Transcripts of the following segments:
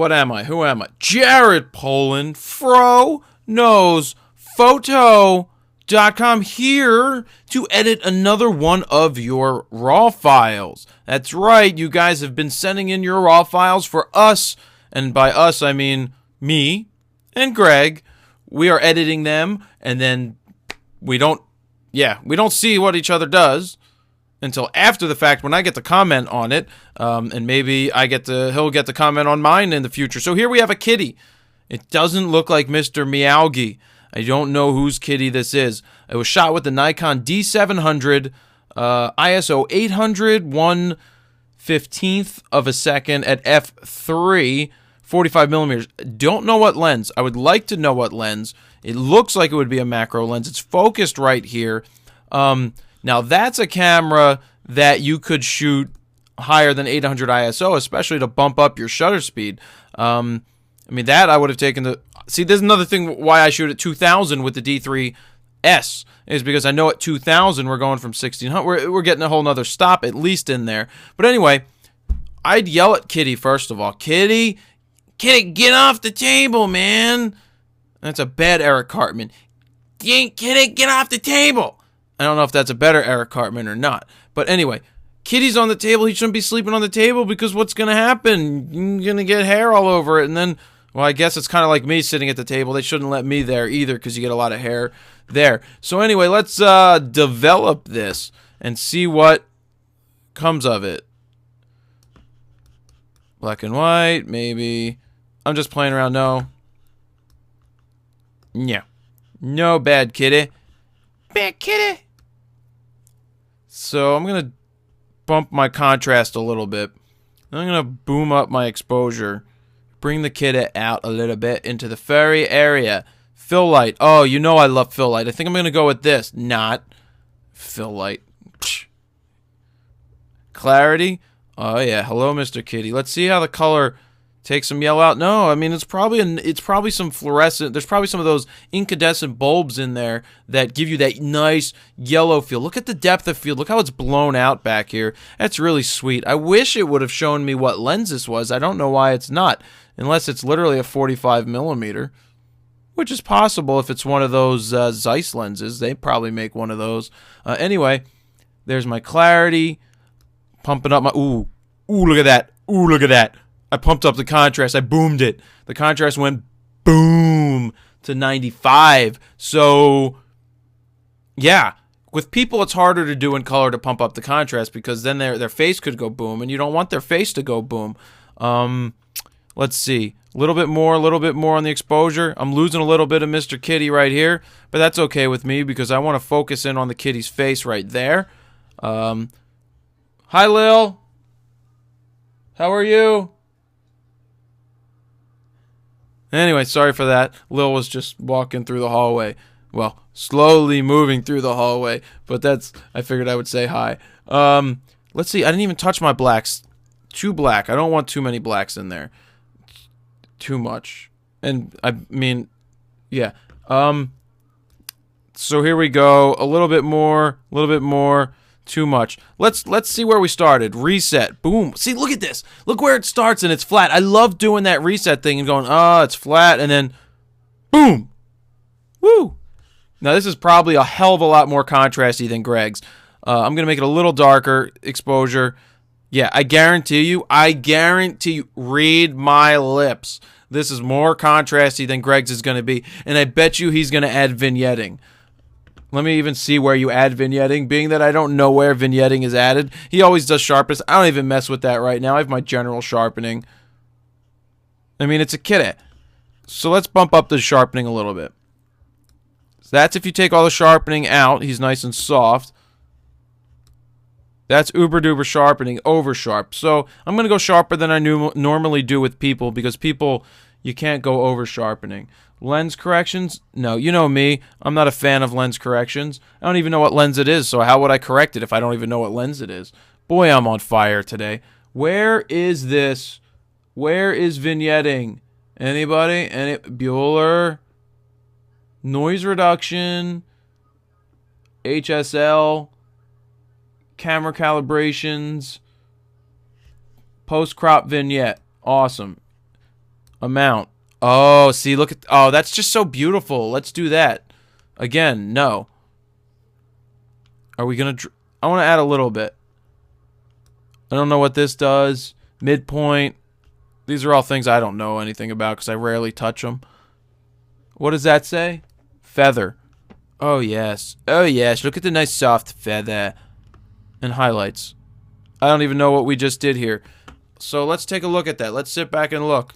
what am I? Who am I? Jared Poland, FroKnowsPhoto.com, here to edit another one of your RAW files. That's right, you guys have been sending in your RAW files for us, and by us I mean me and Greg. We are editing them, and then we don't see what each other does until after the fact when I get to comment on it, and maybe he'll get to comment on mine in the future. So here we have a kitty. It doesn't look like Mr. Meowgy. I don't know whose kitty this is. It was shot with the Nikon D700, ISO 800, 1/15th of a second at f3, 45 millimeters. Don't know what lens. I would like to know what lens. It looks like it would be a macro lens. It's focused right here. Now that's a camera that you could shoot higher than 800 ISO, especially to bump up your shutter speed. I mean, that I would have taken the... See, there's another thing why I shoot at 2000 with the D3S, is because I know at 2000 we're going from 1600. We're getting a whole nother stop at least in there. But anyway, I'd yell at Kitty first of all. Kitty, get off the table, man. That's a bad Eric Cartman. Kitty, get off the table. I don't know if that's a better Eric Cartman or not. But anyway, Kitty's on the table. He shouldn't be sleeping on the table because what's going to happen? You're going to get hair all over it. And then, well, I guess it's kind of like me sitting at the table. They shouldn't let me there either because you get a lot of hair there. So anyway, let's develop this and see what comes of it. Black and white, maybe. I'm just playing around. No. Yeah. No, bad kitty. Bad kitty. So I'm going to bump my contrast a little bit. I'm going to boom up my exposure. Bring the kitty out a little bit into the furry area. Fill light. Oh, you know I love fill light. I think I'm going to go with this. Not fill light. Clarity. Oh, yeah. Hello, Mr. Kitty. Let's see how the color... Take some yellow out. No, I mean it's probably some fluorescent. There's probably some of those incandescent bulbs in there that give you that nice yellow feel. Look at the depth of field. Look how it's blown out back here. That's really sweet. I wish it would have shown me what lens this was. I don't know why it's not, unless it's literally a 45 millimeter, which is possible if it's one of those Zeiss lenses. They probably make one of those. Anyway, there's my clarity. Pumping up my ooh, look at that. Ooh, look at that. I pumped up the contrast. I boomed it. The contrast went boom to 95. So, yeah. With people, it's harder to do in color to pump up the contrast because then their face could go boom, and you don't want their face to go boom. Let's see. A little bit more on the exposure. I'm losing a little bit of Mr. Kitty right here, but that's okay with me because I want to focus in on the kitty's face right there. Hi, Lil. How are you? Anyway, sorry for that. Lil was just walking through the hallway. Well, slowly moving through the hallway. But I figured I would say hi. Let's see. I didn't even touch my blacks. Too black. I don't want too many blacks in there. Too much. And, I mean, yeah. So here we go. A little bit more. Too much. Let's see where we started. Reset. Boom. See, look at this. Look where it starts and it's flat. I love doing that reset thing and going, it's flat, and then boom. Woo. Now this is probably a hell of a lot more contrasty than Greg's. I'm going to make it a little darker exposure. Yeah, I guarantee you, read my lips. This is more contrasty than Greg's is going to be, and I bet you he's going to add vignetting. Let me even see where you add vignetting, being that I don't know where vignetting is added. He always does sharpness. I don't even mess with that right now. I have my general sharpening. I mean, it's a kitty. So let's bump up the sharpening a little bit. So that's if you take all the sharpening out. He's nice and soft. That's uber-duper sharpening, over-sharp. So I'm going to go sharper than I normally do with people because people, you can't go over-sharpening. Lens corrections? No, you know me. I'm not a fan of lens corrections. I don't even know what lens it is, so how would I correct it if I don't even know what lens it is? Boy, I'm on fire today. Where is this? Where is vignetting? Anybody? Bueller? Noise reduction? HSL? Camera calibrations? Post-crop vignette. Awesome. Amount. Oh, see, look at... Oh, that's just so beautiful. Let's do that. Again, no. Are we going to... I want to add a little bit. I don't know what this does. Midpoint. These are all things I don't know anything about because I rarely touch them. What does that say? Feather. Oh, yes. Oh, yes. Look at the nice soft feather. And highlights. I don't even know what we just did here. So let's take a look at that. Let's sit back and look.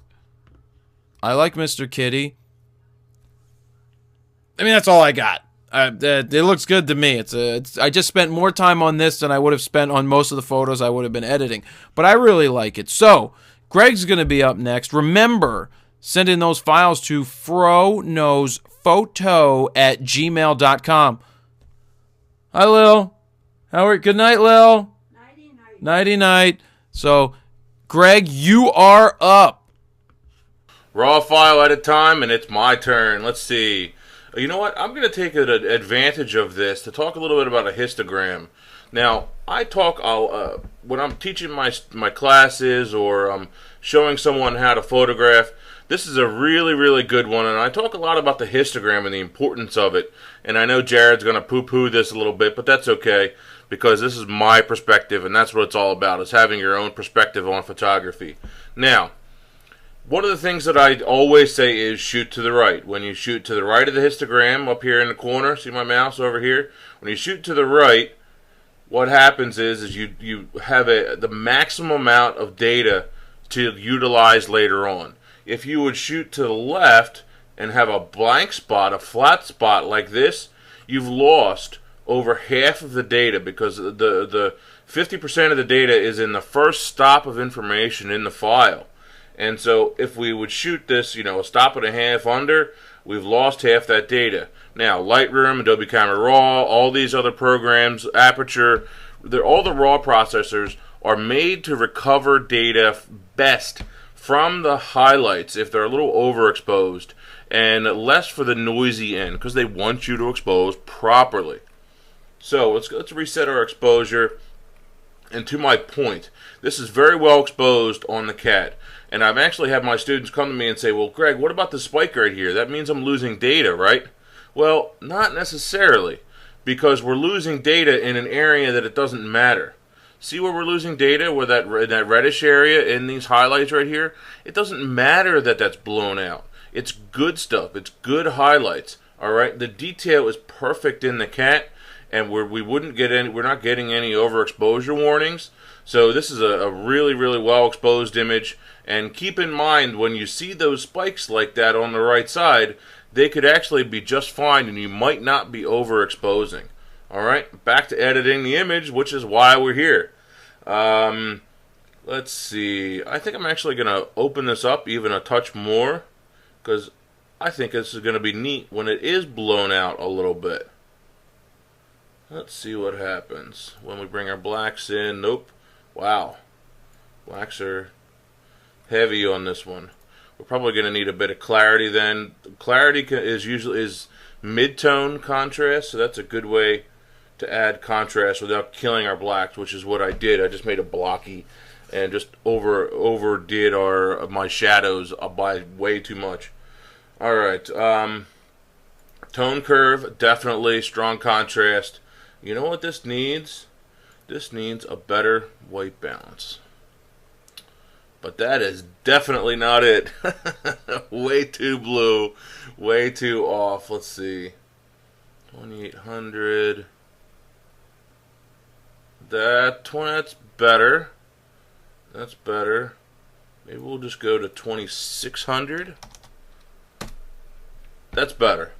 I like Mr. Kitty. I mean, that's all I got. It looks good to me. I just spent more time on this than I would have spent on most of the photos I would have been editing. But I really like it. So, Greg's going to be up next. Remember, send in those files to FroKnowsPhoto@gmail.com. Hi, Lil. Good night, Lil. Nighty-night. Nighty-night. So, Greg, you are up. Raw file at a time, and it's my turn. Let's see. You know what? I'm going to take advantage of this to talk a little bit about a histogram. Now, I talk when I'm teaching my classes or I'm showing someone how to photograph. This is a really, really good one, and I talk a lot about the histogram and the importance of it. And I know Jared's going to poo-poo this a little bit, but that's okay because this is my perspective, and that's what it's all about, is having your own perspective on photography. Now, one of the things that I always say is shoot to the right. When you shoot to the right of the histogram up here in the corner, see my mouse over here? When you shoot to the right, what happens is you have the maximum amount of data to utilize later on. If you would shoot to the left and have a blank spot, a flat spot like this, you've lost over half of the data because the 50% of the data is in the first stop of information in the file. And so if we would shoot this, a stop and a half under, we've lost half that data. Now, Lightroom, Adobe Camera Raw, all these other programs, Aperture, all the RAW processors are made to recover data best from the highlights if they're a little overexposed and less for the noisy end because they want you to expose properly. So let's reset our exposure. And to my point, this is very well exposed on the cat. And I've actually had my students come to me and say, well, Greg, what about the spike right here? That means I'm losing data, right? Well, not necessarily, because we're losing data in an area that it doesn't matter. See where we're losing data, where that reddish area in these highlights right here? It doesn't matter that that's blown out. It's good stuff. It's good highlights, all right? The detail is perfect in the cat, and we're not getting any overexposure warnings. So this is a really, really well exposed image. And keep in mind, when you see those spikes like that on the right side, they could actually be just fine and you might not be overexposing. Alright, back to editing the image, which is why we're here. Let's see. I think I'm actually going to open this up even a touch more, because I think this is going to be neat when it is blown out a little bit. Let's see what happens when we bring our blacks in. Nope. Wow. Blacks are heavy on this one. We're probably going to need a bit of clarity then. Clarity is mid-tone contrast, so that's a good way to add contrast without killing our blacks, which is what I did. I just made a blocky and just overdid my shadows by way too much. All right. Tone curve, definitely strong contrast. You know what this needs? This needs a better white balance. But that is definitely not it. Way too blue. Way too off. Let's see. 2800. That's better. That's better. Maybe we'll just go to 2600. That's better.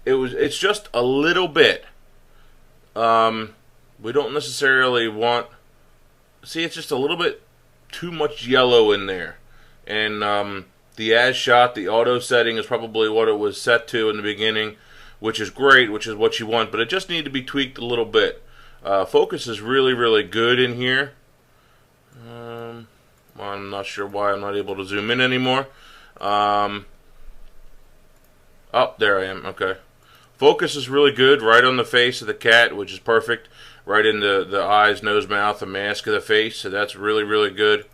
It's just a little bit. We don't necessarily want... See, it's just a little bit too much yellow in there. And the as shot, the auto setting is probably what it was set to in the beginning, which is great, which is what you want, but it just needs to be tweaked a little bit. Focus is really, really good in here. I'm not sure why I'm not able to zoom in anymore. Oh, there I am. Okay. Focus is really good right on the face of the cat, which is perfect. Right in the eyes, nose, mouth, the mask of the face. So that's really, really good.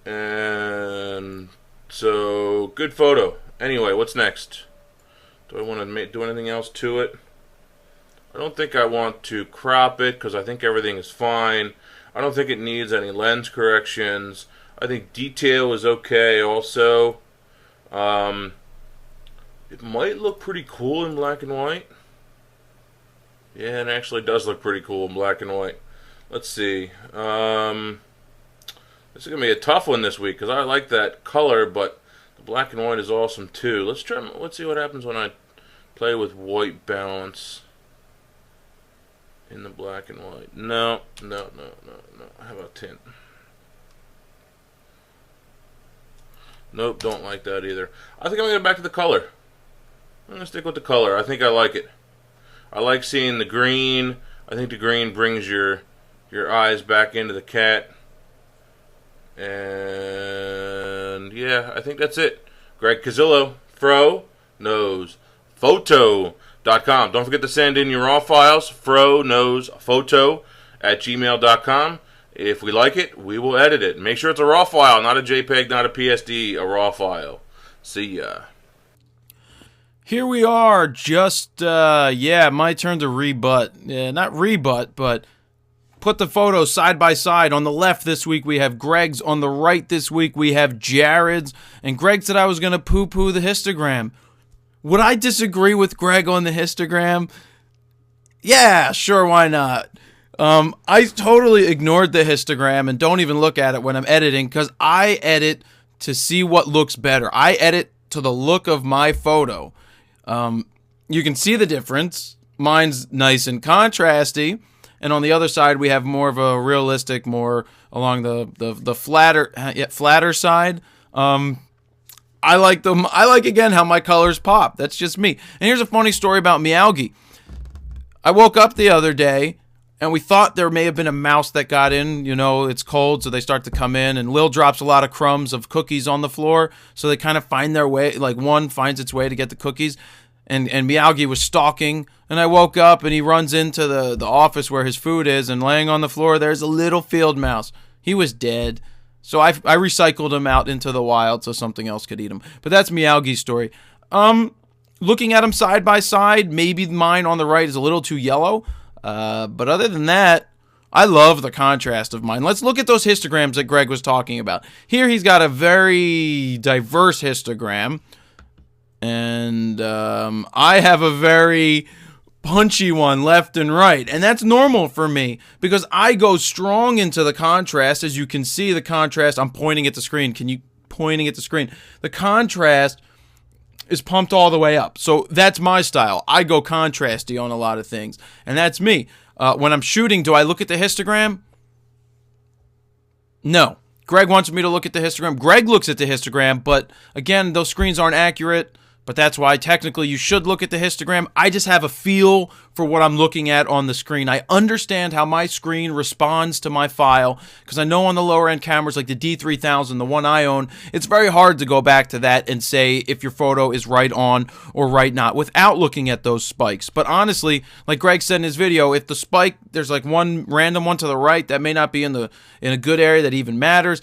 And So, good photo. Anyway, what's next? Do I want to do anything else to it? I don't think I want to crop it because I think everything is fine. I don't think it needs any lens corrections. I think detail is okay also. It might look pretty cool in black and white. Yeah, it actually does look pretty cool in black and white. Let's see. This is going to be a tough one this week because I like that color, but the black and white is awesome too. Let's see what happens when I play with white balance in the black and white. No. How about tint? Nope, don't like that either. I think I'm going to go back to the color. I'm going to stick with the color. I think I like it. I like seeing the green. I think the green brings your eyes back into the cat. And yeah, I think that's it. Greg Casillo, FroKnowsPhoto.com. Don't forget to send in your raw files, FroKnowsPhoto@gmail.com. If we like it, we will edit it. Make sure it's a raw file, not a JPEG, not a PSD, a raw file. See ya. Here we are, just, my turn to rebut. Not rebut, but put the photos side by side. On the left this week, we have Greg's. On the right this week, we have Jared's. And Greg said I was going to poo-poo the histogram. Would I disagree with Greg on the histogram? Yeah, sure, why not? I totally ignored the histogram and don't even look at it when I'm editing because I edit to see what looks better. I edit to the look of my photo. You can see the difference. Mine's nice and contrasty, and on the other side we have more of a realistic, more along the flatter side. I like again how my colors pop. That's just me. And here's a funny story about Meowgie. I woke up the other day and we thought there may have been a mouse that got in. You know, it's cold, so they start to come in, and Lil drops a lot of crumbs of cookies on the floor, so they kind of find their way, like one finds its way to get the cookies, and Meowgie was stalking, and I woke up, and he runs into the office where his food is, and laying on the floor, there's a little field mouse. He was dead, so I recycled him out into the wild so something else could eat him. But that's Meowgie's story. Looking at them side by side, maybe mine on the right is a little too yellow. But other than that, I love the contrast of mine. Let's look at those histograms that Greg was talking about. Here he's got a very diverse histogram. And I have a very punchy one left and right. And that's normal for me because I go strong into the contrast. As you can see, the contrast, I'm pointing at the screen. Pointing at the screen. The contrast is pumped all the way up. So that's my style. I go contrasty on a lot of things. And that's me. When I'm shooting, do I look at the histogram? No. Greg wants me to look at the histogram. Greg looks at the histogram, but again, those screens aren't accurate. But that's why technically you should look at the histogram. I just have a feel for what I'm looking at on the screen. I understand how my screen responds to my file because I know on the lower end cameras like the D3000, the one I own, it's very hard to go back to that and say if your photo is right on or right not without looking at those spikes. But honestly, like Greg said in his video, if the spike, there's like one random one to the right that may not be in a good area that even matters,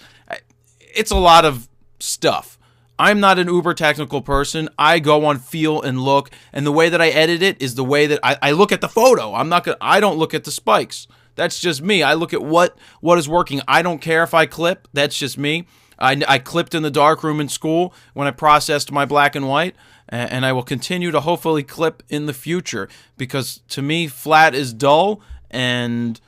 it's a lot of stuff. I'm not an uber technical person. I go on feel and look, and the way that I edit it is the way that I look at the photo. I don't look at the spikes. That's just me. I look at what is working. I don't care if I clip. That's just me. I clipped in the darkroom in school when I processed my black and white, and I will continue to hopefully clip in the future because to me, flat is dull and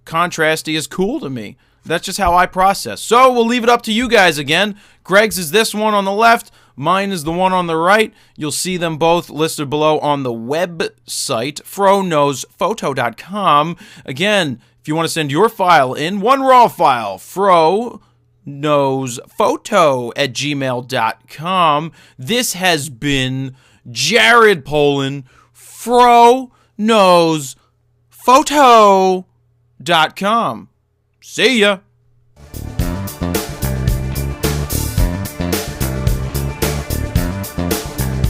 contrasty is cool to me. That's just how I process. So we'll leave it up to you guys again. Greg's is this one on the left. Mine is the one on the right. You'll see them both listed below on the website, FroKnowsPhoto.com. Again, if you want to send your file in, one raw file, FroKnowsPhoto@gmail.com. This has been Jared Polin, FroKnowsPhoto.com. See ya.